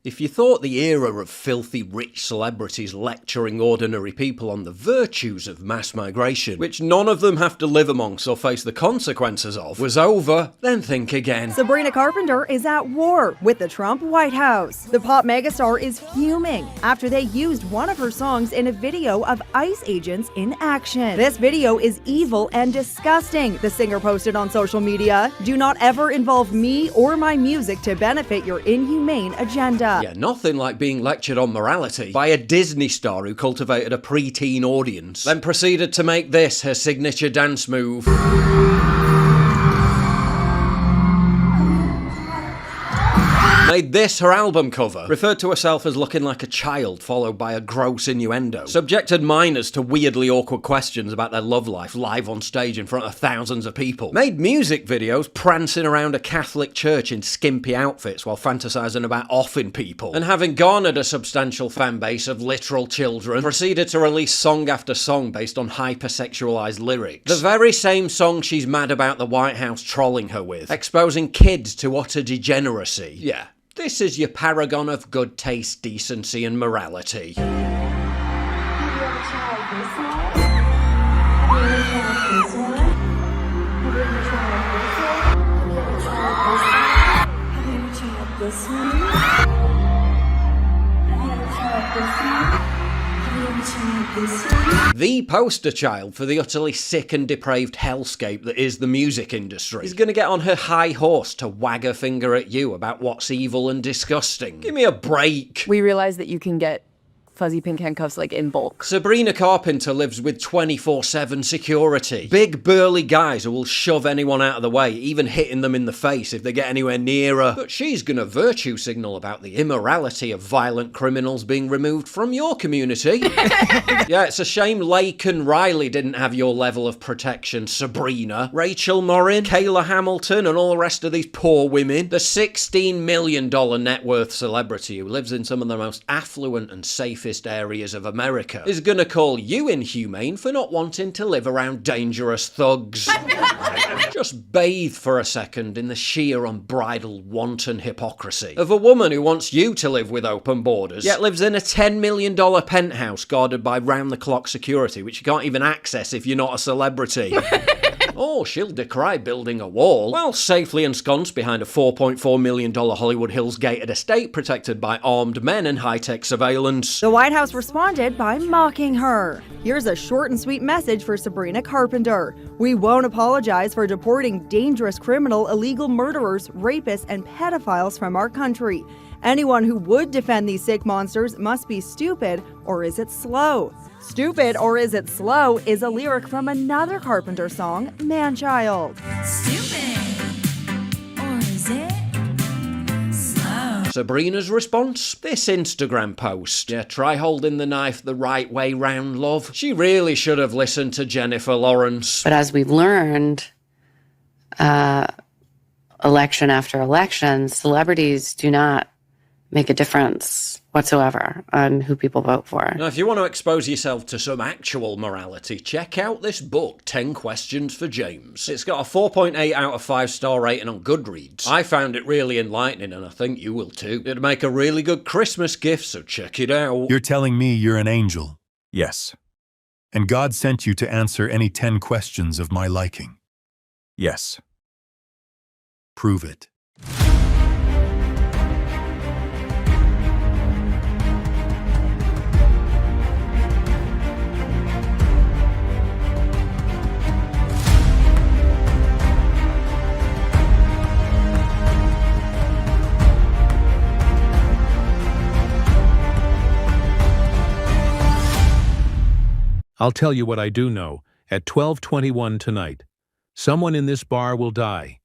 If you thought the era of filthy rich celebrities lecturing ordinary people on the virtues of mass migration, which none of them have to live amongst or face the consequences of, was over, then think again. Sabrina Carpenter is at war with the Trump White House. The pop megastar is fuming after they used one of her songs in a video of ICE agents in action. This video is evil and disgusting, the singer posted on social media. Do not ever involve me or my music to benefit your inhumane agenda. Yeah, nothing like being lectured on morality by a Disney star who cultivated a preteen audience, then proceeded to make this her signature dance move. Made this her album cover, referred to herself as looking like a child followed by a gross innuendo, subjected minors to weirdly awkward questions about their love life live on stage in front of thousands of people, made music videos prancing around a Catholic church in skimpy outfits while fantasizing about offing people, and having garnered a substantial fan base of literal children, proceeded to release song after song based on hypersexualized lyrics. The very same song she's mad about the White House trolling her with, exposing kids to utter degeneracy. Yeah. This is your paragon of good taste, decency, and morality. The poster child for the utterly sick and depraved hellscape that is the music industry is going to get on her high horse to wag a finger at you about what's evil and disgusting. Give me a break. We realize that you can get fuzzy pink handcuffs like in bulk. Sabrina Carpenter lives with 24/7 security. Big burly guys who will shove anyone out of the way, even hitting them in the face if they get anywhere near her. But she's gonna virtue signal about the immorality of violent criminals being removed from your community. Yeah, it's a shame Lake and Riley didn't have your level of protection, Sabrina. Rachel Morin, Kayla Hamilton, and all the rest of these poor women. The $16 million net worth celebrity who lives in some of the most affluent and safest areas of America is gonna call you inhumane for not wanting to live around dangerous thugs. Just bathe for a second in the sheer unbridled wanton hypocrisy of a woman who wants you to live with open borders, yet lives in a $10 million penthouse guarded by round-the-clock security, which you can't even access if you're not a celebrity. Or she'll decry building a wall while safely ensconced behind a $4.4 million Hollywood Hills gated estate protected by armed men and high-tech surveillance. The White House responded by mocking her. Here's a short and sweet message for Sabrina Carpenter. We won't apologize for deporting dangerous criminal, illegal murderers, rapists, and pedophiles from our country. Anyone who would defend these sick monsters must be stupid, or is it slow? Stupid or is it slow is a lyric from another Carpenter song, Man-Child. Stupid, or is it slow? Sabrina's response? This Instagram post. Yeah, try holding the knife the right way round, love. She really should have listened to Jennifer Lawrence. But as we've learned, election after election, celebrities do not make a difference whatsoever on who people vote for. Now, if you want to expose yourself to some actual morality, check out this book, 10 Questions for James. It's got a 4.8 out of 5 star rating on Goodreads. I found it really enlightening, and I think you will too. It'd make a really good Christmas gift, so check it out. You're telling me you're an angel? Yes. And God sent you to answer any 10 questions of my liking? Yes. Prove it. I'll tell you what I do know. At 12:21 tonight, someone in this bar will die.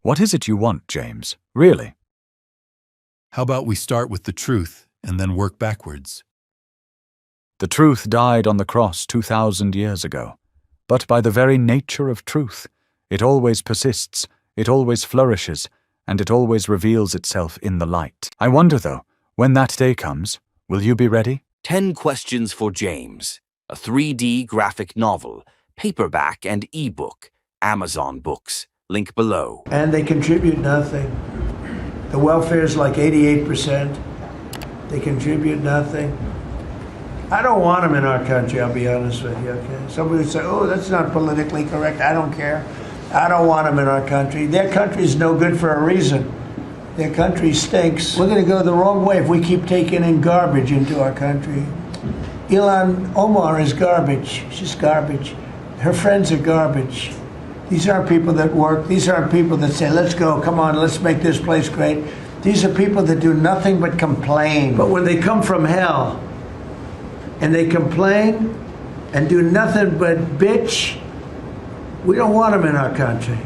What is it you want, James? Really? How about we start with the truth and then work backwards? The truth died on the cross 2,000 years ago. But by the very nature of truth, it always persists, it always flourishes, and it always reveals itself in the light. I wonder, though, when that day comes, will you be ready? 10 Questions for James, a 3D graphic novel, paperback and ebook, Amazon Books, link below. And they contribute nothing. The welfare is like 88%. They contribute nothing. I don't want them in our country, I'll be honest with you, okay? Somebody would say, oh, that's not politically correct. I don't care. I don't want them in our country. Their country's no good for a reason. Their country stinks. We're going to go the wrong way if we keep taking in garbage into our country. Ilhan Omar is garbage. She's garbage. Her friends are garbage. These aren't people that work. These aren't people that say, let's go, come on, let's make this place great. These are people that do nothing but complain. But when they come from hell and they complain and do nothing but bitch, we don't want them in our country.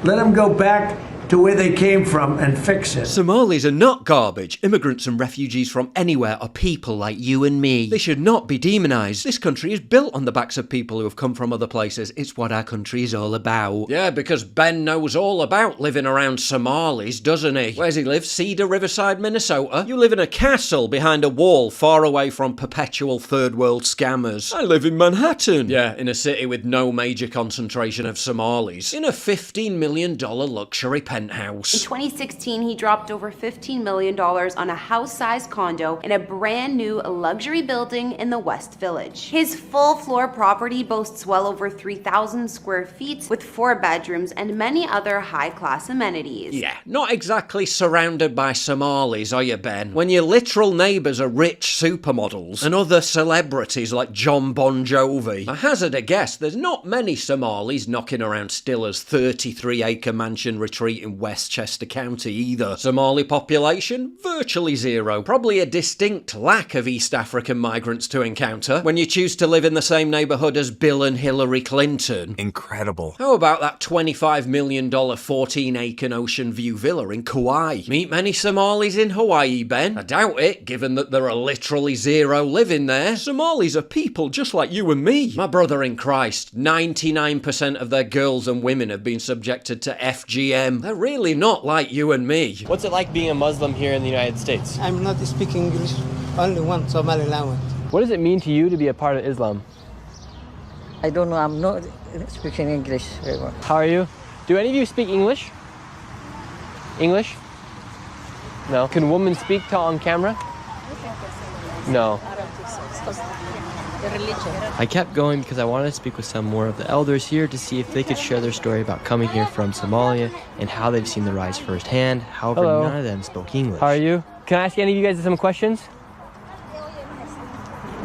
Let them go back to where they came from and fix it. Somalis are not garbage. Immigrants and refugees from anywhere are people like you and me. They should not be demonised. This country is built on the backs of people who have come from other places. It's what our country is all about. Yeah, because Ben knows all about living around Somalis, doesn't he? Where's he live? Cedar Riverside, Minnesota? You live in a castle behind a wall far away from perpetual third world scammers. I live in Manhattan. Yeah, in a city with no major concentration of Somalis. In a $15 million luxury penthouse. In 2016, he dropped over $15 million on a house-sized condo in a brand new luxury building in the West Village. His full-floor property boasts well over 3,000 square feet with 4 bedrooms and many other high-class amenities. Yeah, not exactly surrounded by Somalis, are you, Ben? When your literal neighbours are rich supermodels and other celebrities like John Bon Jovi. I hazard a guess, there's not many Somalis knocking around Stiller's 33-acre mansion retreat in Westchester County either. Somali population? Virtually zero. Probably a distinct lack of East African migrants to encounter when you choose to live in the same neighbourhood as Bill and Hillary Clinton. Incredible. How about that $25 million 14-acre ocean view villa in Kauai? Meet many Somalis in Hawaii, Ben? I doubt it, given that there are literally zero living there. Somalis are people just like you and me. My brother in Christ, 99% of their girls and women have been subjected to FGM. They're really not like you and me. What's it like being a Muslim here in the United States? I'm not speaking English, only one Somali language. What does it mean to you to be a part of Islam? I don't know, I'm not speaking English very well. How are you? Do any of you speak English? English? No. Can women speak on camera? No. I kept going because I wanted to speak with some more of the elders here to see if they could share their story about coming here from Somalia and how they've seen the rise firsthand. However, none of them spoke English. How are you? Can I ask any of you guys some questions?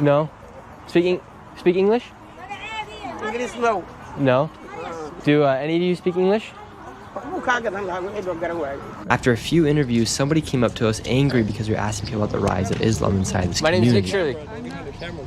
No? Speak English? English no. No? Do any of you speak English? After a few interviews, somebody came up to us angry because we were asking people about the rise of Islam inside this community. My name is Dick Shirley.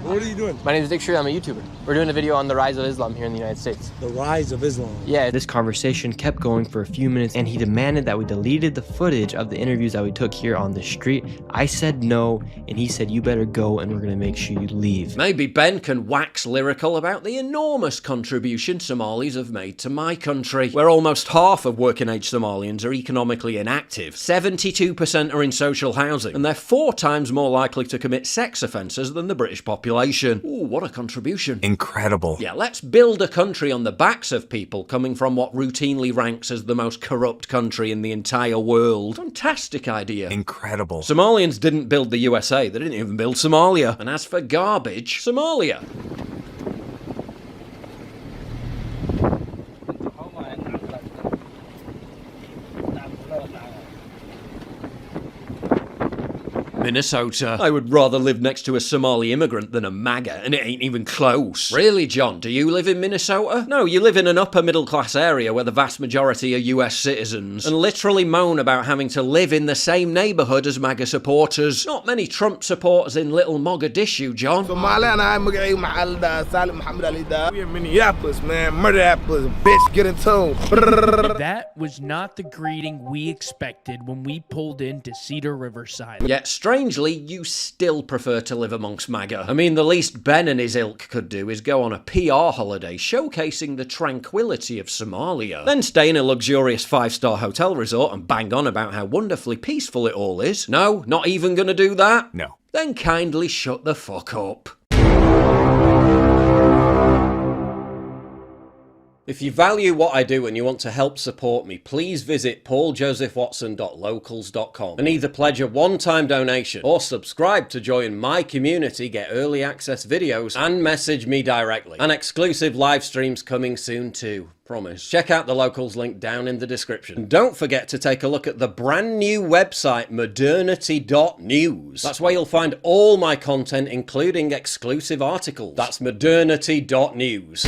What are you doing? My name is Dick Shirley. I'm a YouTuber. We're doing a video on the rise of Islam here in the United States. The rise of Islam? Yeah, this conversation kept going for a few minutes, and he demanded that we deleted the footage of the interviews that we took here on the street. I said no, and he said, you better go, and we're going to make sure you leave. Maybe Ben can wax lyrical about the enormous contribution Somalis have made to my country, where almost half of working-age Somalians are economically inactive. 72% are in social housing, and they're 4 times more likely to commit sex offences than the British population. Ooh, what a contribution. Incredible. Yeah, let's build a country on the backs of people coming from what routinely ranks as the most corrupt country in the entire world. Fantastic idea. Incredible. Somalians didn't build the USA, they didn't even build Somalia. And as for garbage, Somalia. Minnesota. I would rather live next to a Somali immigrant than a MAGA, and it ain't even close. Really, John, do you live in Minnesota? No, you live in an upper middle class area where the vast majority are US citizens, and literally moan about having to live in the same neighborhood as MAGA supporters. Not many Trump supporters in Little Mogadishu, John. We in Minneapolis, man. Murderapolis, bitch, get in tune. That was not the greeting we expected when we pulled into Cedar Riverside. Yet, strangely, you still prefer to live amongst MAGA. I mean, the least Ben and his ilk could do is go on a PR holiday showcasing the tranquility of Somalia. Then stay in a luxurious 5-star hotel resort and bang on about how wonderfully peaceful it all is. No, not even gonna do that? No. Then kindly shut the fuck up. If you value what I do and you want to help support me, please visit pauljosephwatson.locals.com and either pledge a one-time donation or subscribe to join my community, get early access videos, and message me directly. And exclusive live streams coming soon too. Promise. Check out the Locals link down in the description. And don't forget to take a look at the brand new website, modernity.news. That's where you'll find all my content, including exclusive articles. That's modernity.news.